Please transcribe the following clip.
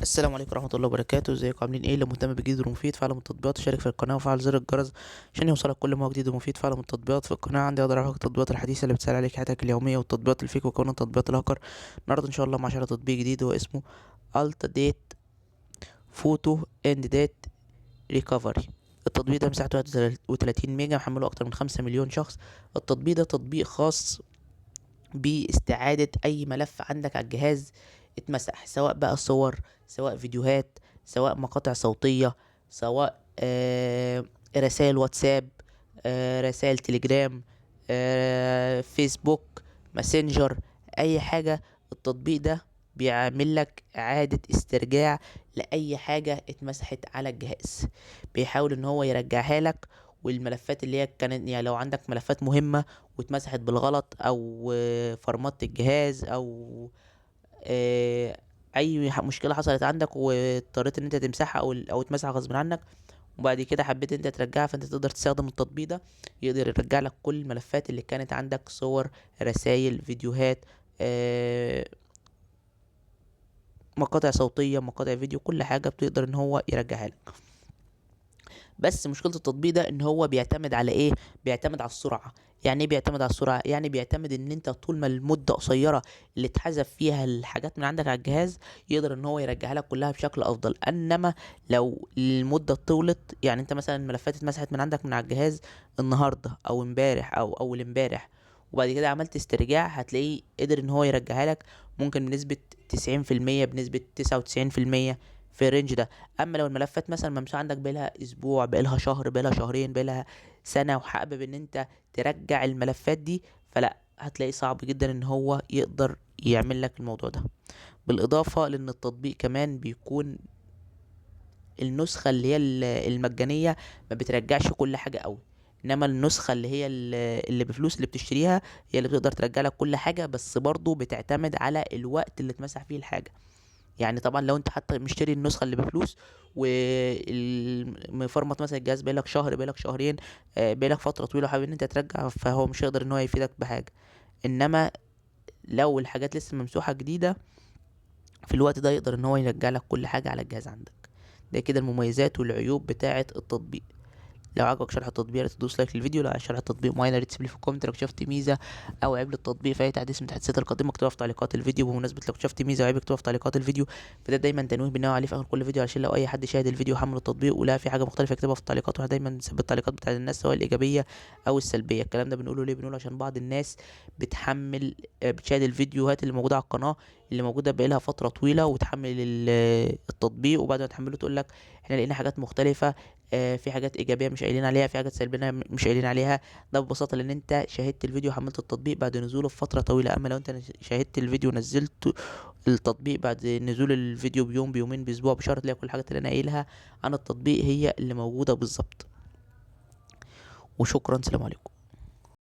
السلام عليكم ورحمة الله وبركاته. ازيكم عاملين ايه؟ اللي مهتم بجديد ومفيد فعلا من التطبيقات وشارك في القناة وفعل زر الجرس عشان يوصلك كل ما هو جديد ومفيد فعلا من التطبيقات. في القناة عندي اقدر اعرفك التطبيقات الحديثة اللي بتسهل عليك حياتك اليومية والتطبيقات الفيك وكمان تطبيقات الهاكر. النهاردة ان شاء الله مع شرح تطبيق جديد هو اسمه التا ديت فوتو اند ديت ريكفري. التطبيق ده مساحته 31 ميجا، محمله اكتر من 5 مليون شخص. التطبيق ده تطبيق خاص باستعادة أي ملف عندك على الجهاز اتمسح، سواء بقى صور، سواء فيديوهات، سواء مقاطع صوتية، سواء رسائل واتساب، رسائل تليجرام، فيسبوك، ماسنجر، أي حاجة. التطبيق ده بيعمل لك إعادة استرجاع لأي حاجة اتمسحت على الجهاز، بيحاول ان هو يرجعها لك. والملفات اللي هي كانت يعني لو عندك ملفات مهمة واتمسحت بالغلط او فرمت الجهاز او آه، اي مشكلة حصلت عندك واضطريت ان انت تمسحها او تمسحها غصب عنك، وبعد كده حبيت انت ترجعها، فانت تقدر تستخدم التطبيق ده يقدر يرجع لك كل الملفات اللي كانت عندك، صور، رسائل، فيديوهات، آه، مقاطع صوتية، مقاطع فيديو، كل حاجة بتقدر ان هو يرجعها لك. بس مشكلة التطبيق ده ان هو بيعتمد على ايه؟ بيعتمد على السرعة. يعني ايه بيعتمد على السرعة؟ يعني بيعتمد ان انت طول ما المدة قصيرة اللي اتحذف فيها الحاجات من عندك على الجهاز يقدر ان هو يرجعها لك كلها بشكل افضل. انما لو المدة طولت، يعني انت مثلا الملفات اتمسحت من عندك من على الجهاز النهاردة او امبارح او اول امبارح، وبعد كده عملت استرجاع، هتلاقيه قدر ان هو يرجعها لك ممكن بنسبة 90%، بنسبة 99%، في الرينج ده. اما لو الملفات مثلا ممسوحه عندك بقالها اسبوع، بقالها شهر، بقالها شهرين، بقالها سنه، وحابب ان انت ترجع الملفات دي، فلا، هتلاقي صعب جدا ان هو يقدر يعمل لك الموضوع ده. بالاضافه لان التطبيق كمان بيكون النسخه اللي هي المجانيه ما بترجعش كل حاجه قوي، انما النسخه اللي هي اللي بفلوس اللي بتشتريها هي اللي بتقدر ترجع لك كل حاجه، بس برضو بتعتمد على الوقت اللي اتمسح فيه الحاجه. يعني طبعا لو انت حتى مشتري النسخه اللي بفلوس ومفرمط مثلا الجهاز بقالك شهر، بقالك شهرين، بقالك فتره طويله، حابب ان انت ترجع، فهو مش هيقدر ان هو يفيدك بحاجه. انما لو الحاجات لسه ممسوحه جديده، في الوقت ده يقدر ان هو يرجع لك كل حاجه على الجهاز عندك. ده كده المميزات والعيوب بتاعه التطبيق. لو عجبك شرح التطبيق يا ريت تدوس لايك للفيديو. لو عايز شرح التطبيق معين يا ريت تسيب لي في الكومنت. لو اكتشفت ميزه او عيب للتطبيق في اي تحديث من التحديثات القادمه اكتبها في تعليقات الفيديو. بمناسبه لو اكتشفت ميزه او عيب اكتبها في تعليقات الفيديو، فده دايما تنويه بناء عليه في اخر كل فيديو، عشان لو اي حد شاهد الفيديو وحمل التطبيق ولقى في حاجه مختلفه يكتبها في التعليقات، واحنا دايما بنسيب التعليقات بتاعت الناس سواء الايجابيه او السلبيه. الكلام ده بنقوله ليه؟ بنقوله عشان بعض الناس بتحمل بتشاهد الفيديوهات اللي موجوده على القناه، اللي موجوده بقالها فتره طويله، وتحمل التطبيق، وبعد ما تحمله تقول لك احنا لقينا حاجات مختلفه، في حاجات ايجابيه مش قايلين عليها، في حاجات سلبيه مش قايلين عليها. ده ببساطه لان انت شاهدت الفيديو وحملت التطبيق بعد نزوله بفتره طويله. اما لو انت شاهدت الفيديو ونزلت التطبيق بعد نزول الفيديو بيوم، بيومين، باسبوع، بشهر، تلاقي كل الحاجات اللي انا قايلها عن التطبيق هي اللي موجوده بالظبط. وشكرا، سلام عليكم.